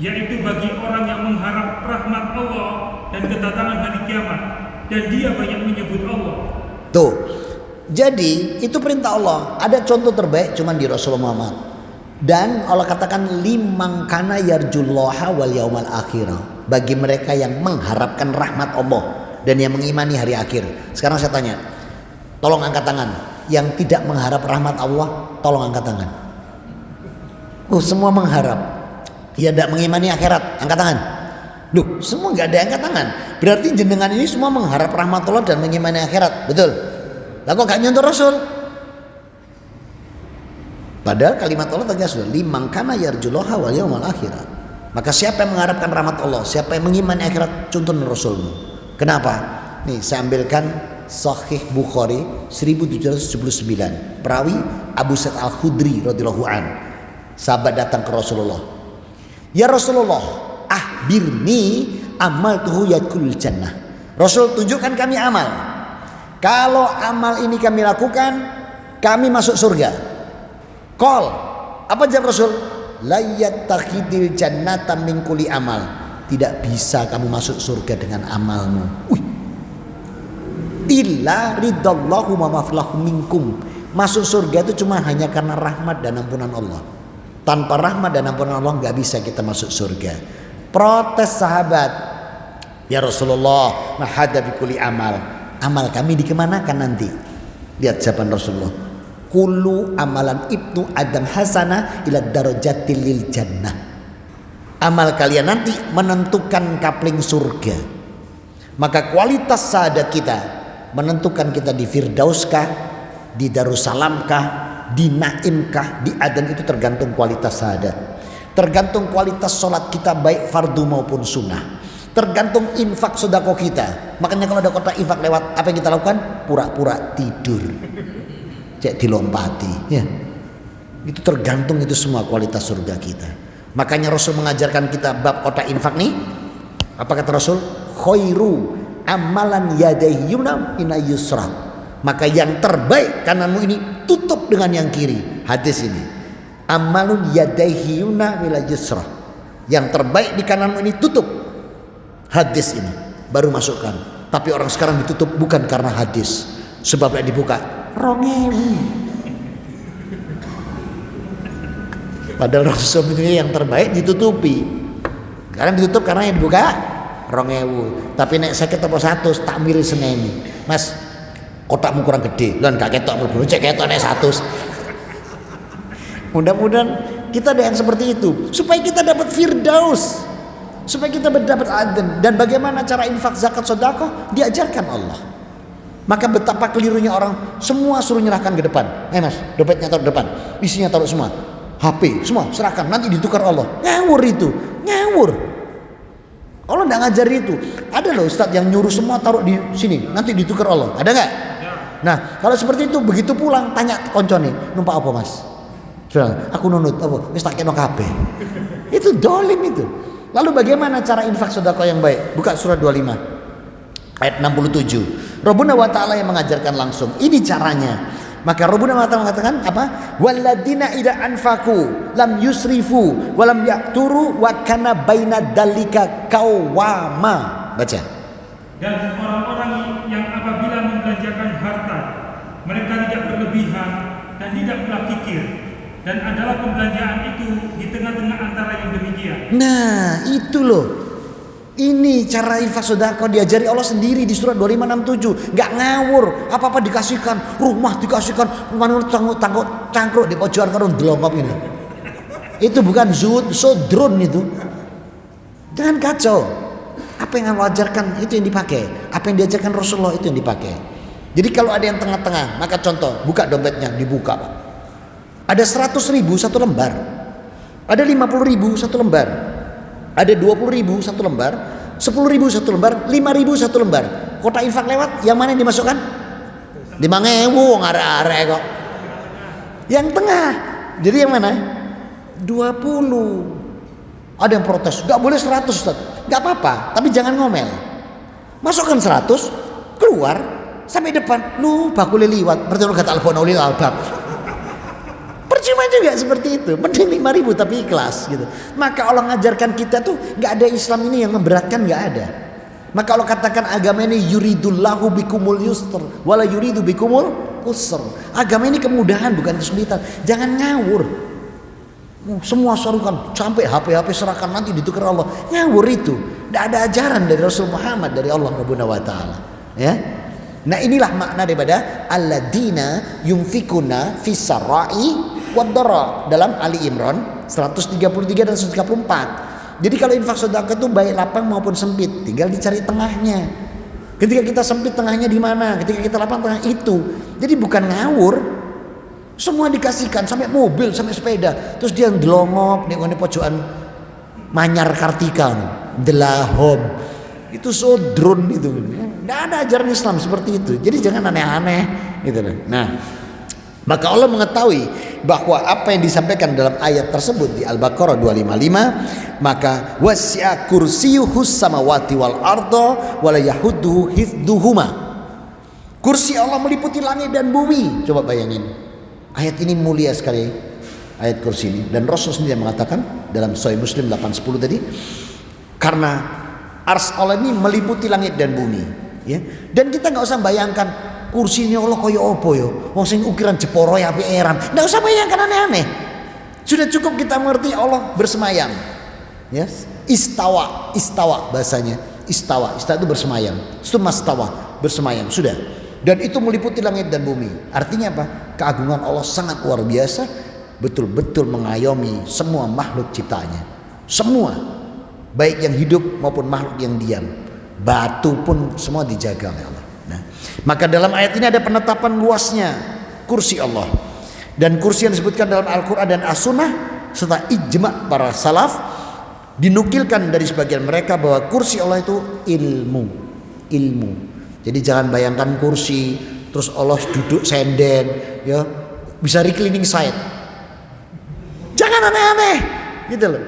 yaitu bagi orang yang mengharap rahmat Allah dan kedatangan hari kiamat, dan dia banyak menyebut Allah. Tuh. Jadi itu perintah Allah. Ada contoh terbaik cuman di Rasulullah Muhammad. Dan Allah katakan liman kana yarjullaha wal yaumal akhir. Bagi mereka yang mengharapkan rahmat Allah dan yang mengimani hari akhir. Sekarang saya tanya, tolong angkat tangan. Yang tidak mengharap rahmat Allah, tolong angkat tangan. Oh, semua mengharap. Ya tidak mengimani akhirat, angkat tangan. Loh, semua nggak ada yang angkat tangan. Berarti jenengan ini semua mengharap rahmat Allah dan mengimani akhirat, betul? Lah kok gak nyontoh Rasul? Padahal kalimat Allah tegas, liman kana yarjullaha wal yawmal akhirat. Maka siapa yang mengharapkan rahmat Allah, siapa yang mengimani akhirat, contoh Rasulmu. Kenapa? Nih saya ambilkan Sahih Bukhari 1779. Perawi Abu Sa'id Al-Khudri radhiyallahu an. Sahabat datang ke Rasulullah. Ya Rasulullah, akhbirni amaltuhu yadkhulul jannah. Rasul, tunjukkan kami amal. Kalau amal ini kami lakukan, kami masuk surga. Qol, apa jawab Rasul? La yattakhidil jannata min kulli amal. Tidak bisa kamu masuk surga dengan amalmu. Illa ridallahu ma maflahu minkum. Masuk surga itu cuma hanya karena rahmat dan ampunan Allah. Tanpa rahmat dan ampunan Allah nggak bisa kita masuk surga. Protes sahabat, ya Rasulullah, mahada bi kulli amal. Amal kami dikemanakan nanti? Lihat jawaban Rasulullah. Kullu amalan ibnu Adam hasana ila darajatil lil jannah. Amal kalian nanti menentukan kapling surga. Maka kualitas sahadat kita menentukan kita di Firdauskah, di Darussalamkah, di Naimkah, di Aden. Itu tergantung kualitas sahadat. Tergantung kualitas sholat kita baik fardu maupun sunnah. Tergantung infak sedekah kita. Makanya kalau ada kotak infak lewat, apa yang kita lakukan? Pura-pura tidur, cek dilompati, ya. Itu tergantung, itu semua kualitas surga kita. Makanya Rasul mengajarkan kita bab kotak infak nih. Apa kata Rasul? Khairu amalan yadayhi yumna ina yusra. Maka yang terbaik kananmu ini tutup dengan yang kiri. Hadis ini. Amalun yadayhi yumna ila yusra. Yang terbaik di kananmu ini tutup. Hadis ini baru masukkan. Tapi orang sekarang ditutup bukan karena hadis. Sebabnya dibuka 2.000. Padahal Rasul itu yang terbaik ditutupi. Sekarang ditutup karena yang dibuka 2.000. Tapi nek saya ketemu 100 tak milih seneni. Mas, kotakmu kurang gede. Lan gak ketok mlebu cek ketok nek 100. Mudah-mudahan kita ada yang seperti itu supaya kita dapat firdaus, supaya kita dapat aden. Dan bagaimana cara infak, zakat, sedekah diajarkan Allah. Maka betapa kelirunya orang, semua suruh nyerahkan ke depan. Mas, dompetnya taruh depan, isinya taruh semua, HP semua serahkan, nanti ditukar Allah. Ngawur itu, ngawur. Allah nggak ngajar itu. Ada loh Ustadz yang nyuruh semua taruh di sini, nanti ditukar Allah. Ada nggak? Nah, kalau seperti itu, begitu pulang tanya koncone, numpak apa Mas? Sudah, aku nunut apa? Wis tak kena kabeh. Itu dolim itu. Lalu bagaimana cara infak sedekah yang baik? Buka surat 25 ayat 67. Rabbuna wa ta'ala yang mengajarkan langsung. Ini caranya. Maka Rabbuna wa ta'ala mengatakan apa? Walladzina idza anfaqu lam yusrifu wa lam yaqturu wa kana baina dalika qawama. Baca. Dan orang-orang yang apabila membelanjakan harta, mereka tidak berlebihan dan tidak pula kikir, dan adalah pembelanjaan itu di tengah-tengah antara yang demikian. Nah, itu loh. Ini cara infak sedekah diajari Allah sendiri di surat 2567. Enggak ngawur, apa-apa dikasihkan, rumah dikasihkan, manut cangkruk di pojokan karo ndelongkop ini. Itu bukan zuhud, sodron itu. Jangan kacau. Apa yang Allah ajarkan itu yang dipakai. Apa yang diajarkan Rasulullah itu yang dipakai. Jadi kalau ada yang tengah-tengah, maka contoh, buka dompetnya, dibuka. Ada 100.000 satu lembar. Ada 50.000 satu lembar. Ada 20.000 satu lembar, 10.000 satu lembar, 5.000 satu lembar. Kotak infak lewat, yang mana yang dimasukkan? 5.000 ngare-are kok. Yang tengah. Jadi yang mana? 20. Ada yang protes, gak boleh 100 Ustaz. Gak apa-apa, tapi jangan ngomel. Masukkan 100, keluar sampai depan. Lu bakule liwat, berarti lu kata albab ulil albab. Percuma juga seperti itu. Mending 5.000 tapi ikhlas gitu. Maka Allah ngajarkan kita tuh nggak ada Islam ini yang memberatkan, nggak ada. Maka Allah katakan agama ini yuridullahu bikumul yusr wala yuridu bikumul usr. Agama ini kemudahan bukan kesulitan. Jangan ngawur. Semua sarukan sampai HP serahkan nanti ditukar Allah. Ngawur itu. Tidak ada ajaran dari Rasul Muhammad dari Allah Subhanahu wa taala. Ya. Nah, inilah makna daripada alladzina yunfikuna fis sarai wad dara dalam Ali Imran 133 dan 134. Jadi kalau infak sedekah itu baik lapang maupun sempit, tinggal dicari tengahnya. Ketika kita sempit tengahnya di mana? Ketika kita lapang tengah itu. Jadi bukan ngawur. Semua dikasihkan sampai mobil, sampai sepeda. Terus dia ndelongok ning ngene pojokan Manyar Kartika, Delahob. Itu sodron itu. Enggak ada ajaran Islam seperti itu. Jadi jangan aneh-aneh gitu loh. Nah, maka Allah mengetahui bahwa apa yang disampaikan dalam ayat tersebut di Al-Baqarah 255, maka wasi'a kursiyuhus samawati wal arda wala yahudduhu hifdzuhuma. Kursi Allah meliputi langit dan bumi. Coba bayangin. Ayat ini mulia sekali, ayat kursi ini, dan Rasul sendiri mengatakan dalam Sahih Muslim 810 tadi, karena ars Allah ini meliputi langit dan bumi, ya. Dan kita nggak usah bayangkan kursi ini Allah kaya opo yo, wong sing ukiran Jeporo ya api eran, nggak usah bayangkan aneh-aneh. Sudah cukup kita mengerti Allah bersemayam, ya. Istawa bahasanya, istawa itu bersemayam, sumastawa bersemayam, sudah. Dan itu meliputi langit dan bumi. Artinya apa? Keagungan Allah sangat luar biasa, betul-betul mengayomi semua makhluk ciptaannya. Semua, baik yang hidup maupun makhluk yang diam. Batu pun semua dijaga oleh Allah. Nah, maka dalam ayat ini ada penetapan luasnya kursi Allah. Dan kursi yang disebutkan dalam Al-Quran dan As-Sunnah serta ijma' para salaf, dinukilkan dari sebagian mereka bahwa kursi Allah itu ilmu. Jadi jangan bayangkan kursi terus Allah duduk senden, ya, bisa reclining side. Jangan aneh-aneh, gitu loh.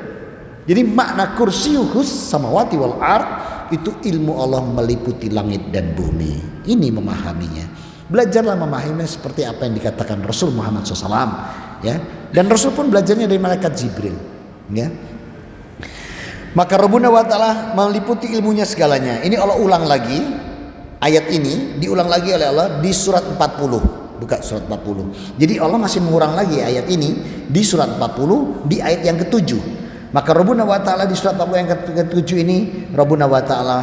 Jadi makna kursiuhus samawati wal ard itu ilmu Allah meliputi langit dan bumi. Ini memahaminya. Belajarlah memahaminya seperti apa yang dikatakan Rasul Muhammad SAW, ya. Dan Rasul pun belajarnya dari malaikat Jibril, ya. Maka Rabbuna wa ta'ala meliputi ilmunya segalanya. Ini Allah ulang lagi. Ayat ini diulang lagi oleh Allah di surat 40. Buka surat 40. Jadi Allah masih mengulang lagi ayat ini di surat 40 di ayat yang ke-7. Maka Rabbuna wa ta'ala di surat 40 yang ke-7 ini, Rabbuna wa ta'ala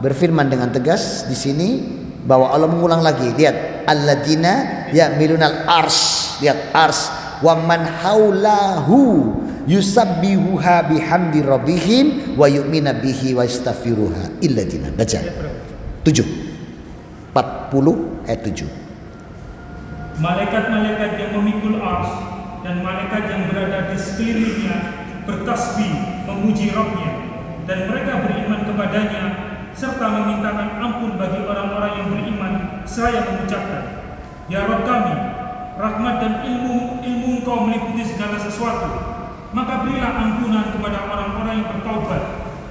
berfirman dengan tegas di sini bahwa Allah mengulang lagi. Lihat, alladzina ya'milunal ars. Lihat, ars wa man haulahu yusabbihuha bihamdi rabbihim wa yu'mina bihi wa yastaghfiruha illadzina. Baca. 7. 40 ayat 7. Malaikat-malaikat yang memikul ars dan malaikat yang berada di sekelilingnya bertasbih memuji Rabb-Nya, dan mereka beriman kepadanya serta memintakan ampun bagi orang-orang yang beriman seraya mengucapkan, ya Rabb kami, rahmat dan ilmu Engkau meliputi segala sesuatu, maka berilah ampunan kepada orang-orang yang bertaubat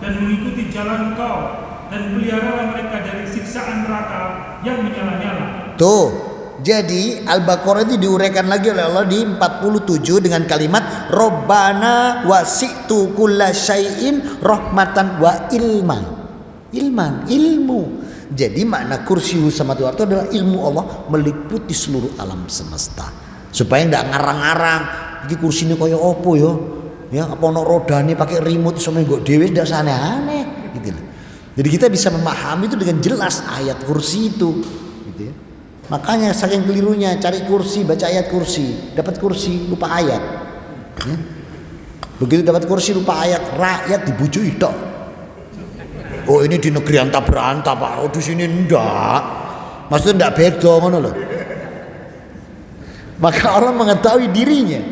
dan mengikuti jalan Engkau, dan peliharalah mereka dari siksaan neraka yang menyala-nyala. Tuh, jadi Al-Baqarah itu diuraikan lagi oleh Allah di 47 dengan kalimat Rabbana wasi'tu kulla syai'in rahmatan wa ilmu. Jadi makna kursi samawati wal ardh adalah ilmu Allah meliputi seluruh alam semesta. Supaya enggak ngarang-ngarang, iki kursi ini kaya opo yo? Ya, apa ono rodane pakai remote iso nggo dhewe ndak aneh-aneh gitu loh. Jadi kita bisa memahami itu dengan jelas ayat kursi itu, gitu ya. Makanya saking kelirunya cari kursi, baca ayat kursi, dapat kursi lupa ayat. Ya. Begitu dapat kursi lupa ayat, rakyat dibujuki tok. Oh ini di negeri anta beranta Pak, oh di sini enggak. Maksudnya enggak beda ngono loh. Maka Allah mengetahui dirinya,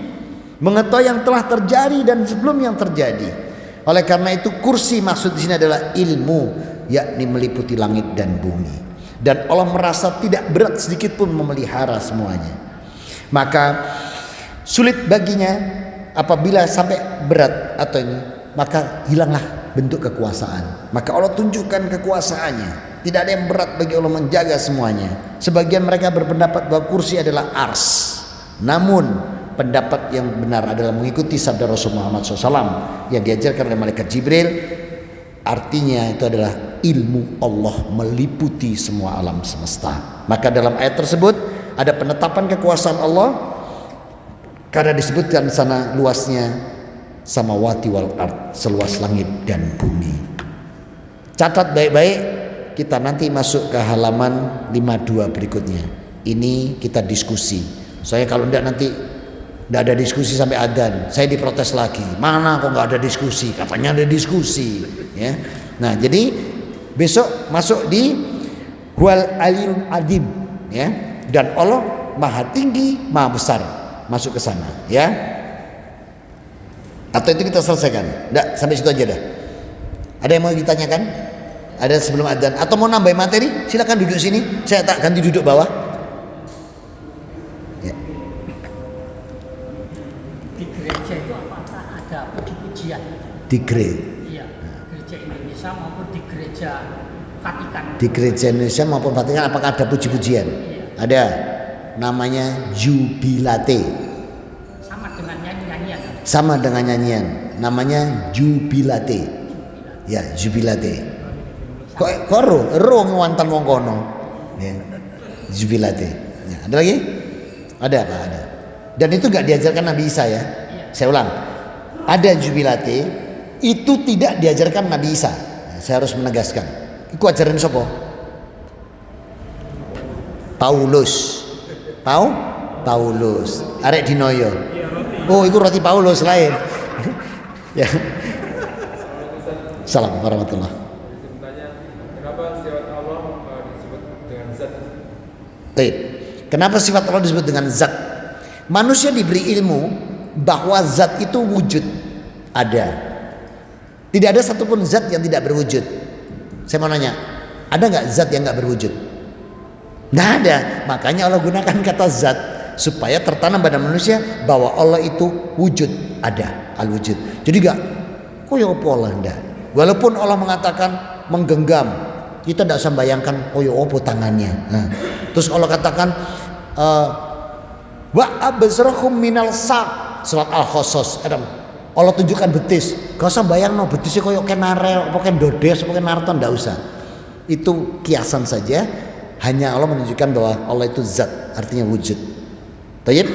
mengetahui yang telah terjadi dan sebelum yang terjadi. Oleh karena itu kursi maksud di sini adalah ilmu, yakni meliputi langit dan bumi. Dan Allah merasa tidak berat sedikit pun memelihara semuanya. Maka sulit baginya apabila sampai berat atau ini, maka hilanglah bentuk kekuasaan. Maka Allah tunjukkan kekuasaannya. Tidak ada yang berat bagi Allah menjaga semuanya. Sebagian mereka berpendapat bahwa kursi adalah ars. Namun pendapat yang benar adalah mengikuti sabda Rasul Muhammad SAW yang diajarkan oleh malaikat Jibril. Artinya itu adalah ilmu Allah meliputi semua alam semesta. Maka dalam ayat tersebut ada penetapan kekuasaan Allah, Karena disebutkan sana luasnya samawati wal ard, seluas langit dan bumi. Catat baik-baik, kita nanti masuk ke halaman 52 berikutnya. Ini kita diskusi. Soalnya kalau enggak nanti enggak ada diskusi sampai adzan, saya diprotes lagi. Mana kok enggak ada diskusi? Katanya ada diskusi, ya. Nah, jadi besok masuk di Wal Aliyul Adzim, ya. Dan Allah Maha Tinggi, Maha Besar. Masuk ke sana, ya. Atau itu kita selesaikan? Enggak, sampai situ aja dah. Ada yang mau ditanyakan? Ada sebelum adzan atau mau nambah materi? Silakan duduk sini. Saya tak ganti duduk bawah. Ya. Di gereja itu apakah ada puji-pujian? Di gereja. Iya, gereja Indonesia maupun di gereja Vatikan. Di gereja Indonesia maupun Vatikan apakah ada puji-pujian? Iya. Ada. Namanya jubilate. Sama dengan nyanyian. Sama dengan nyanyian. Namanya jubilate. Ya, jubilate. Kok ro ngewantan wong kono. Ya. Jubilate. Ya, ada lagi? Ada apa? Ada. Dan itu gak diajarkan Nabi Isa, ya. Saya ulang. Ada jubilate itu tidak diajarkan Nabi Isa. Nah, saya harus menegaskan. Iku ajaran sapa? Paulus. Paulus. Arek dinoyo. Oh, itu roti Paulus lain. Ya. Salam warahmatullah. Kenapa sifat Allah disebut dengan zat? Baik. Kenapa sifat Allah disebut dengan zat? Manusia diberi ilmu bahwa zat itu wujud. Ada. Tidak ada satupun zat yang tidak berwujud. Saya mau nanya, ada nggak zat yang nggak berwujud? Nggak ada. Makanya Allah gunakan kata zat supaya tertanam pada manusia bahwa Allah itu wujud, ada, al-wujud. Jadi nggak, kok ya apa Allah enggak? Walaupun Allah mengatakan menggenggam, kita tidak usah bayangkan oh ya apa tangannya. Nah, terus Allah katakan wa absarahum minal sak, surat Al-Qasas. Allah tunjukkan betis. Gak usah bayang no betisnya koyo kenare, apa ken dodes, apa ken narton, ndak usah. Itu kiasan saja. Hanya Allah menunjukkan bahwa Allah itu zat, artinya wujud. Tayyib?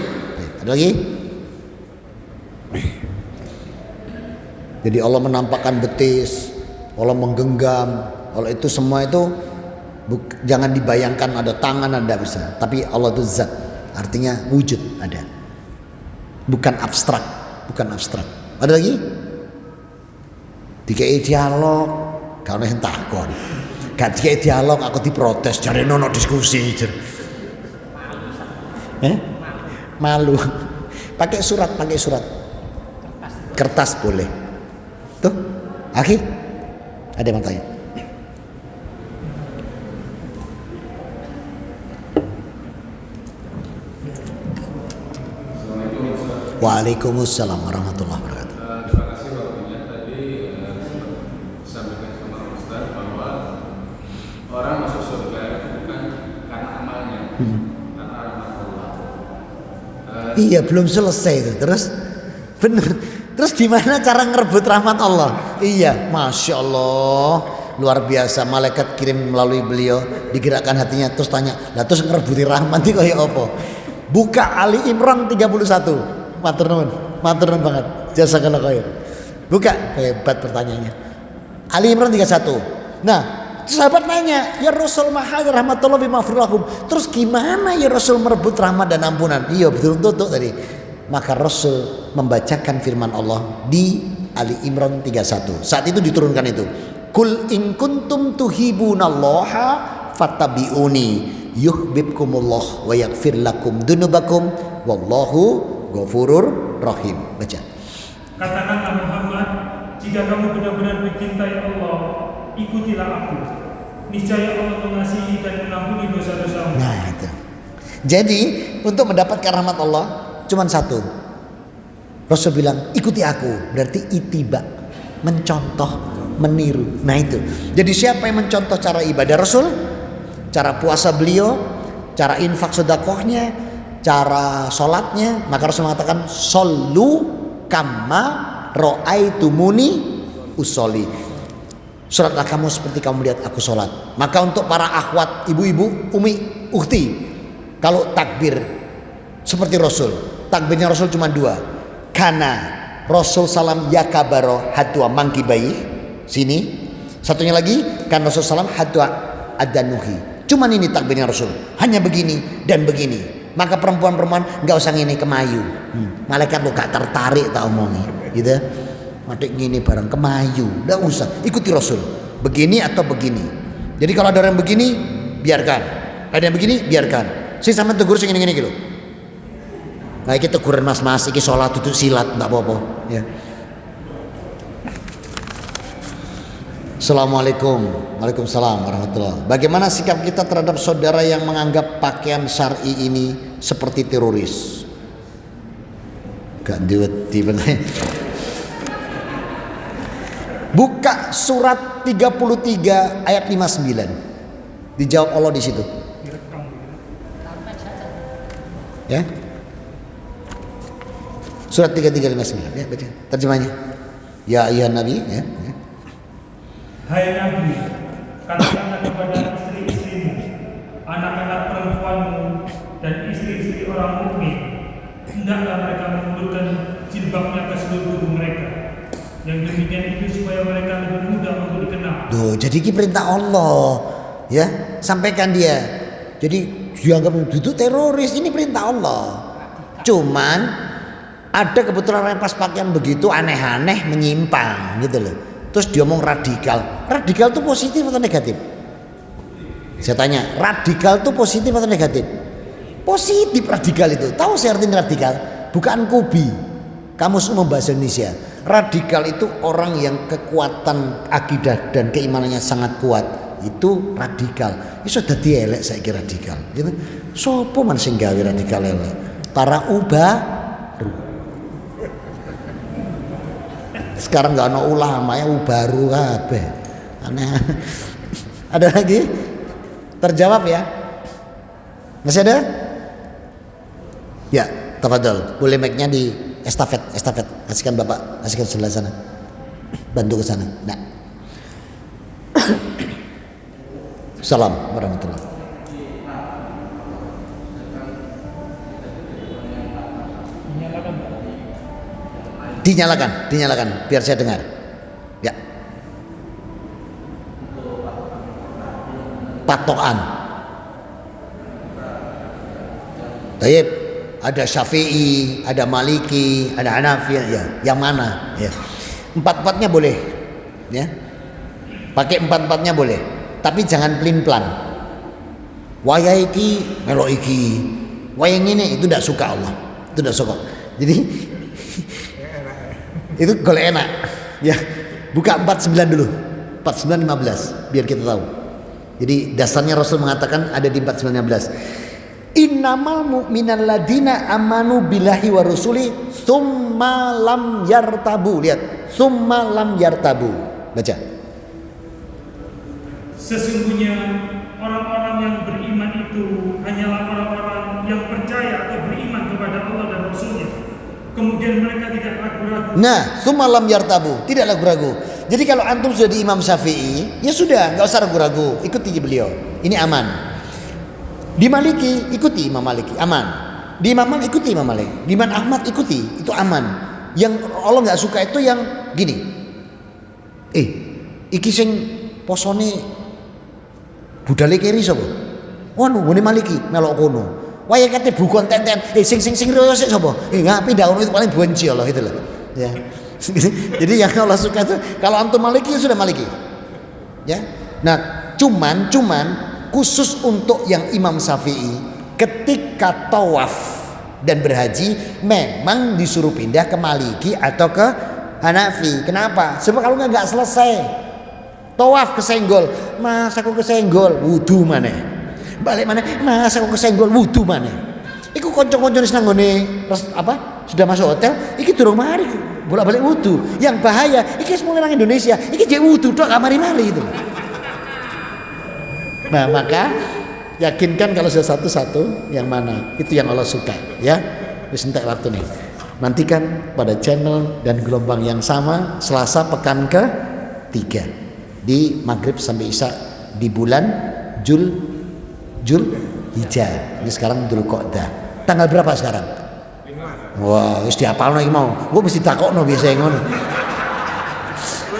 Ada lagi? Jadi Allah menampakkan betis, Allah menggenggam, Allah itu semua itu jangan dibayangkan ada tangan, ada bisa. Tapi Allah itu zat, artinya wujud, ada. Bukan abstrak, bukan abstrak. Ada lagi? Dikai dialog, karena yang takon. Gak dikai dialog, aku diprotes, cari nono diskusi. Malu. Pakai surat. Kertas boleh. Tuh, Aki, ada yang mau tanya? Waalaikumsalam warahmatullahi wabarakatuh. Terima kasih waktunya. Tadi disampaikan sama Ustaz bahwa orang masuk surga bukan karena amalnya, karena rahmat Allah. Iya, belum selesai itu. Terus bener. Terus gimana cara ngerebut rahmat Allah? Iya, Masya Allah, luar biasa. Malaikat kirim melalui beliau, digerakkan hatinya, terus tanya, lah terus ngerebuti rahmat itu kayak apa? Buka Ali Imran 31. Matur nuwun banget. Jazakallahu khair. Buka, hebat pertanyaannya. Ali Imran 31. Nah, sahabat nanya, ya Rasul mahal rahmatullah bimafrulakum. Terus gimana ya Rasul merebut rahmat dan ampunan? Iya, betul tadi. Maka Rasul membacakan firman Allah di Ali Imran 31. Saat itu diturunkan itu. Kul in kuntum tuhibunallaha fattabi'uni yuhibbukumullah wa yaghfir lakum dunubakum wallahu ghafurur rahim. Baca. Katakanlah Muhammad, jika kamu benar-benar mencintai Allah, ikutilah aku. Niscaya Allah mengasihi dan mengampuni dosa-dosamu. Nah itu. Jadi untuk mendapatkan rahmat Allah cuman satu. Rasul bilang ikuti aku, berarti itiba, mencontoh, meniru. Nah itu. Jadi siapa yang mencontoh cara ibadah Rasul, cara puasa beliau, cara infak sedekahnya, cara sholatnya, maka Rasul mengatakan sallu kama ra'aitumuni usolli. Sholatlah kamu seperti kamu lihat aku sholat. Maka untuk para akhwat, ibu-ibu, umi, ukhti, kalau takbir seperti Rasul, Takbirnya Rasul cuma 2. Karena Rasul salam yakabaro hadwa mangkibai sini. Satunya lagi kan Rasul salam hadwa adanuhi. Cuman ini takbirnya Rasul. Hanya begini dan begini. Maka perempuan-perempuan nggak usah ngini kemayu. Malaikat lo gak tertarik tak omongi, gitu. Matik ngini barang kemayu, nggak usah. Ikuti Rasul. Begini atau begini. Jadi kalau ada orang begini, biarkan. Ada yang begini, biarkan. Si sama tegur sing ngini gitu. Kayak kita teguran mas-mas, iki sholat itu silat, nggak apa-apa. Ya. Assalamualaikum. Waalaikumsalam warahmatullahi. Bagaimana sikap kita terhadap saudara yang menganggap pakaian syar'i ini seperti teroris? Gak diweti bener. Buka surat 33 ayat 59. Dijawab Allah di situ. Ya. Surat 33 59 ya, baca terjemahnya. Ya ayuhan nabi ya. Hai Nabi, katakanlah kepada istri-istrimu, anak-anak perempuanmu, dan istri-istri orang mukmin, hendaklah mereka mengulurkan jilbabnya ke seluruh tubuh mereka. Yang demikian itu supaya mereka lebih mudah untuk dikenal. Duh, jadi ini perintah Allah, ya, sampaikan dia. Jadi dianggap itu teroris, ini perintah Allah. Cuman ada kebetulan orang pas pakaian begitu aneh-aneh menyimpang, gitu loh. Terus dia ngomong radikal. Radikal itu positif atau negatif? Saya tanya, radikal itu positif atau negatif? Positif radikal itu. Tahu saya artinya radikal? Bukan kubi. Kamus Umum Bahasa Indonesia. Radikal itu orang yang kekuatan akidah dan keimanannya sangat kuat. Itu radikal. Itu sudah dielek saya kira radikal. Gitu. Sopo man sing gawe radikal elek? Para baru. Sekarang nggak ada ulama ya baru kabeh. Aneh. Ada lagi? Terjawab ya? Masih ada? Ya, tafadhol. Boleh mic-nya di estafet. Kasihkan Bapak, kasihkan sebelah sana. Bantu ke sana. Nah. Salam warahmatullahi. Dinyalakan biar saya dengar. Ya. Patokan. Taib, ada Syafi'i, ada Maliki, ada Hanafi, ya. Yang mana? Ya. Empat-empatnya boleh, ya. Pakai empat-empatnya boleh, tapi jangan pelin-pelan. Wayah iki, melo iki. Wayah ini itu tidak suka Allah. Itu tidak suka. Jadi itu golek enak ya, buka 49 dulu, 49 15 biar kita tahu. Jadi dasarnya Rasul mengatakan ada di 49 15. Innamal mu'minal ladina amanu billahi wa rusuli tsumma lam yartabu. Lihat, tsumma lam yartabu. Baca. Sesungguhnya orang-orang yang beriman itu hanyalah orang-orang yang percaya atau beriman kepada Allah dan Rasulnya. Kemudian mereka tidak ragu-ragu. Nah, sumalam yartabu, tidak ragu-ragu. Jadi kalau antum sudah di Imam Syafi'i, ya sudah, nggak usah ragu-ragu, ikuti beliau. Ini aman. Di Maliki, ikuti Imam Maliki, aman. Di Imam Malik, ikuti Imam Malik. Di Imam Ahmad, ikuti, itu aman. Yang Allah nggak suka itu yang gini. Iki sing posone budale keri sapa? Wono, ngene Maliki melok kono. Waya kate buku tenten, sing riyo sik sapa? Ngapi daun itu paling benci Allah itu loh. Ya. Jadi yang Allah suka itu kalau antum Maliki sudah Maliki. Ya. Nah, cuman khusus untuk yang Imam Syafi'i ketika tawaf dan berhaji memang disuruh pindah ke Maliki atau ke Hanafi. Kenapa? Sebab kalau enggak selesai. Tawaf kesenggol, Mas aku kesenggol, wudu maneh. Balik mana? Mas aku kesenggol wudu mana? Iku konco-konco wis nang ngene apa? Sudah masuk hotel, iki durung mari bolak-balik wudu. Yang bahaya, iki wis mulai nang Indonesia, iki jek wudu tok gak mari-mari itu. Nah, maka yakinkan kalau sudah satu-satu yang mana itu yang Allah suka, ya. Wis entek waktu nih. Nantikan pada channel dan gelombang yang sama Selasa pekan ke-3 di maghrib sampai isya di bulan Zulhijjah. Ini sekarang Dzulqa'dah. Tanggal berapa sekarang? Wah, wis dihafalno iki mau. Gua mesti takokno biasa ngono.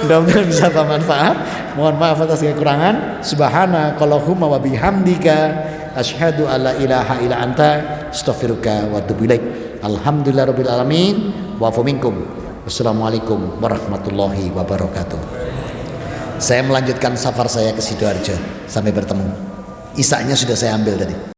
Mudah-mudahan bisa bermanfaat. Mohon maaf atas kekurangan. Subhanakallahumma wa bihamdika asyhadu alla ilaha illa anta astaghfiruka wa atubu ilaik. Alhamdulillahirabbil alamin wa afu minkum. Wassalamualaikum warahmatullahi wabarakatuh. Saya melanjutkan safar saya ke Sidoarjo. Sampai bertemu. Isaknya sudah saya ambil tadi.